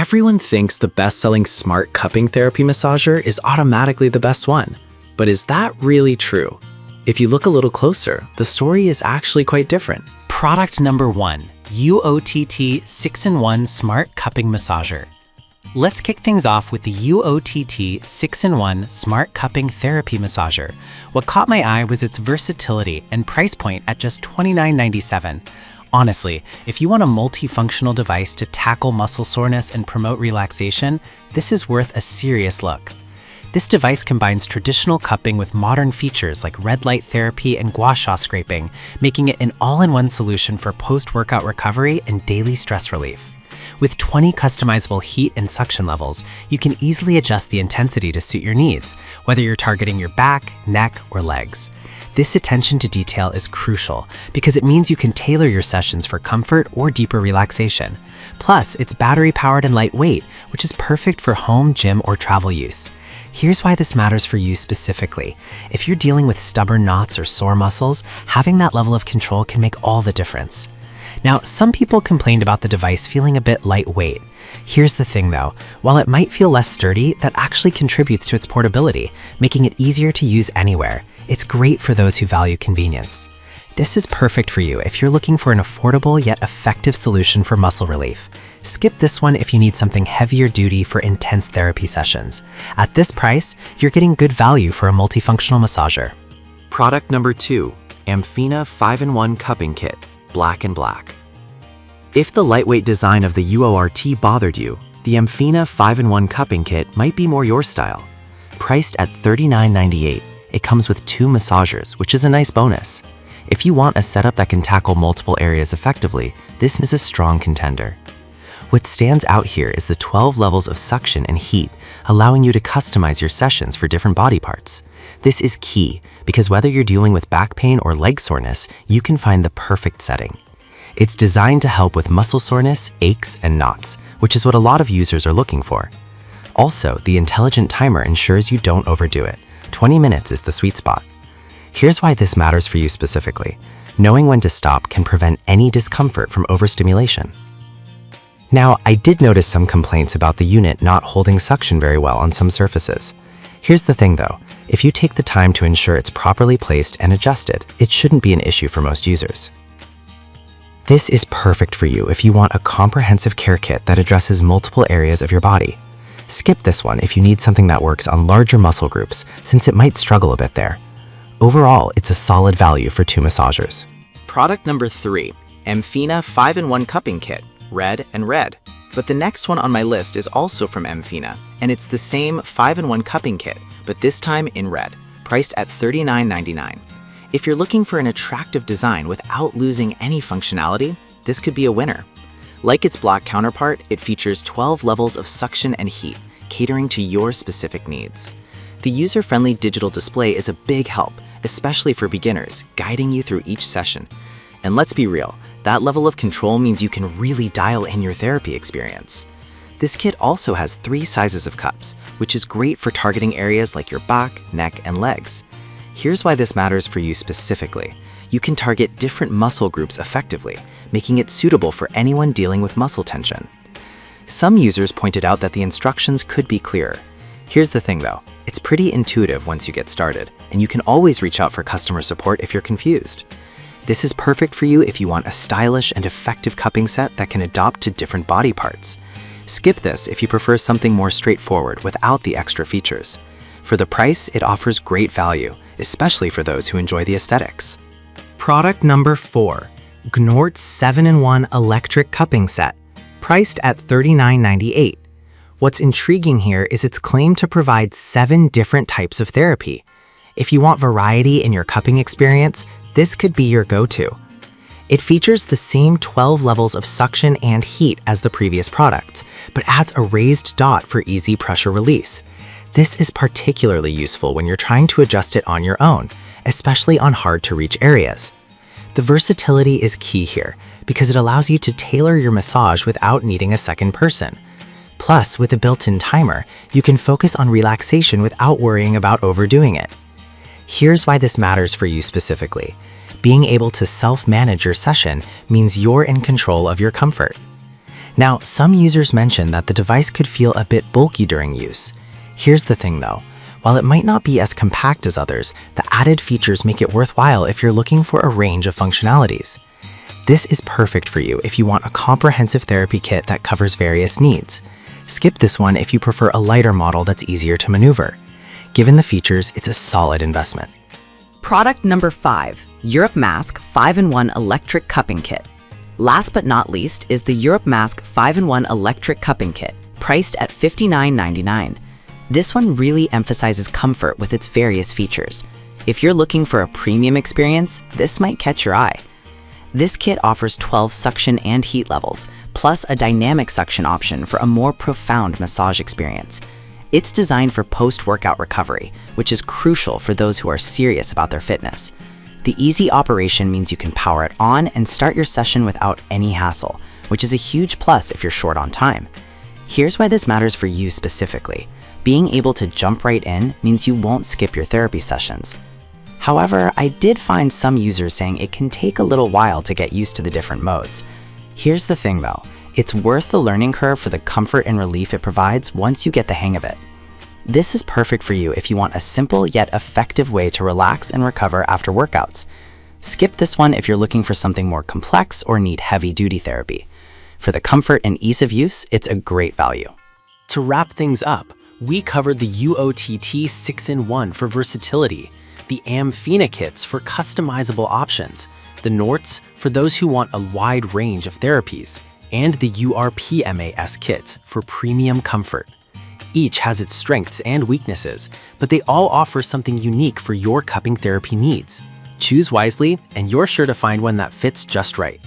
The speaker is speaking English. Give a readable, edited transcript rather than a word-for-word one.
Everyone thinks the best-selling smart cupping therapy massager is automatically the best one. But is that really true? If you look a little closer, the story is actually quite different. Product number 1, UOTT 6-in-1 Smart Cupping Massager. Let's kick things off with the UOTT 6-in-1 Smart Cupping Therapy Massager. What caught my eye was its versatility and price point at just $29.97. Honestly, if you want a multifunctional device to tackle muscle soreness and promote relaxation, this is worth a serious look. This device combines traditional cupping with modern features like red light therapy and gua sha scraping, making it an all-in-one solution for post-workout recovery and daily stress relief. With 20 customizable heat and suction levels, you can easily adjust the intensity to suit your needs, whether you're targeting your back, neck, or legs. This attention to detail is crucial because it means you can tailor your sessions for comfort or deeper relaxation. Plus, it's battery-powered and lightweight, which is perfect for home, gym, or travel use. Here's why this matters for you specifically. If you're dealing with stubborn knots or sore muscles, having that level of control can make all the difference. Now, some people complained about the device feeling a bit lightweight. Here's the thing though, while it might feel less sturdy, that actually contributes to its portability, making it easier to use anywhere. It's great for those who value convenience. This is perfect for you if you're looking for an affordable yet effective solution for muscle relief. Skip this one if you need something heavier duty for intense therapy sessions. At this price, you're getting good value for a multifunctional massager. Product number 2, Amphina 5-in-1 Cupping Kit, Black and Black. If the lightweight design of the UORT bothered you, the Amphina 5-in-1 Cupping Kit might be more your style. Priced at $39.98, it comes with 2 massagers, which is a nice bonus. If you want a setup that can tackle multiple areas effectively, this is a strong contender. What stands out here is the 12 levels of suction and heat, allowing you to customize your sessions for different body parts. This is key because whether you're dealing with back pain or leg soreness, you can find the perfect setting. It's designed to help with muscle soreness, aches, and knots, which is what a lot of users are looking for. Also, the intelligent timer ensures you don't overdo it. 20 minutes is the sweet spot. Here's why this matters for you specifically. Knowing when to stop can prevent any discomfort from overstimulation. Now, I did notice some complaints about the unit not holding suction very well on some surfaces. Here's the thing though, if you take the time to ensure it's properly placed and adjusted, it shouldn't be an issue for most users. This is perfect for you if you want a comprehensive care kit that addresses multiple areas of your body. Skip this one if you need something that works on larger muscle groups, since it might struggle a bit there. Overall, it's a solid value for 2 massagers. Product number 3, Amphina 5-in-1 Cupping Kit, Red and Red. But the next one on my list is also from Amphina, and it's the same 5-in-1 cupping kit, but this time in red, priced at $39.99. If you're looking for an attractive design without losing any functionality, this could be a winner. Like its black counterpart, it features 12 levels of suction and heat, catering to your specific needs. The user-friendly digital display is a big help, especially for beginners, guiding you through each session. And let's be real, that level of control means you can really dial in your therapy experience. This kit also has 3 sizes of cups, which is great for targeting areas like your back, neck, and legs. Here's why this matters for you specifically. You can target different muscle groups effectively, making it suitable for anyone dealing with muscle tension. Some users pointed out that the instructions could be clearer. Here's the thing though, it's pretty intuitive once you get started, and you can always reach out for customer support if you're confused. This is perfect for you if you want a stylish and effective cupping set that can adapt to different body parts. Skip this if you prefer something more straightforward without the extra features. For the price, it offers great value, especially for those who enjoy the aesthetics. Product number 4, Gnort 7-in-1 Electric Cupping Set, priced at $39.98. What's intriguing here is its claim to provide 7 different types of therapy. If you want variety in your cupping experience, this could be your go-to. It features the same 12 levels of suction and heat as the previous products, but adds a raised dot for easy pressure release. This is particularly useful when you're trying to adjust it on your own, especially on hard-to-reach areas. The versatility is key here because it allows you to tailor your massage without needing a second person. Plus, with a built-in timer, you can focus on relaxation without worrying about overdoing it. Here's why this matters for you specifically. Being able to self-manage your session means you're in control of your comfort. Now, some users mention that the device could feel a bit bulky during use. Here's the thing though, while it might not be as compact as others, the added features make it worthwhile if you're looking for a range of functionalities. This is perfect for you if you want a comprehensive therapy kit that covers various needs. Skip this one if you prefer a lighter model that's easier to maneuver. Given the features, it's a solid investment. Product number 5, Europe Mask 5-in-1 Electric Cupping Kit. Last but not least is the Europe Mask 5-in-1 Electric Cupping Kit, priced at $59.99. This one really emphasizes comfort with its various features. If you're looking for a premium experience, this might catch your eye. This kit offers 12 suction and heat levels, plus a dynamic suction option for a more profound massage experience. It's designed for post-workout recovery, which is crucial for those who are serious about their fitness. The easy operation means you can power it on and start your session without any hassle, which is a huge plus if you're short on time. Here's why this matters for you specifically. Being able to jump right in means you won't skip your therapy sessions. However, I did find some users saying it can take a little while to get used to the different modes. Here's the thing though, it's worth the learning curve for the comfort and relief it provides once you get the hang of it. This is perfect for you if you want a simple yet effective way to relax and recover after workouts. Skip this one if you're looking for something more complex or need heavy-duty therapy. For the comfort and ease of use, it's a great value. To wrap things up, we covered the UOTT 6-in-1 for versatility, the Amphina kits for customizable options, the Norts for those who want a wide range of therapies, and the URPMAS kits for premium comfort. Each has its strengths and weaknesses, but they all offer something unique for your cupping therapy needs. Choose wisely, and you're sure to find one that fits just right.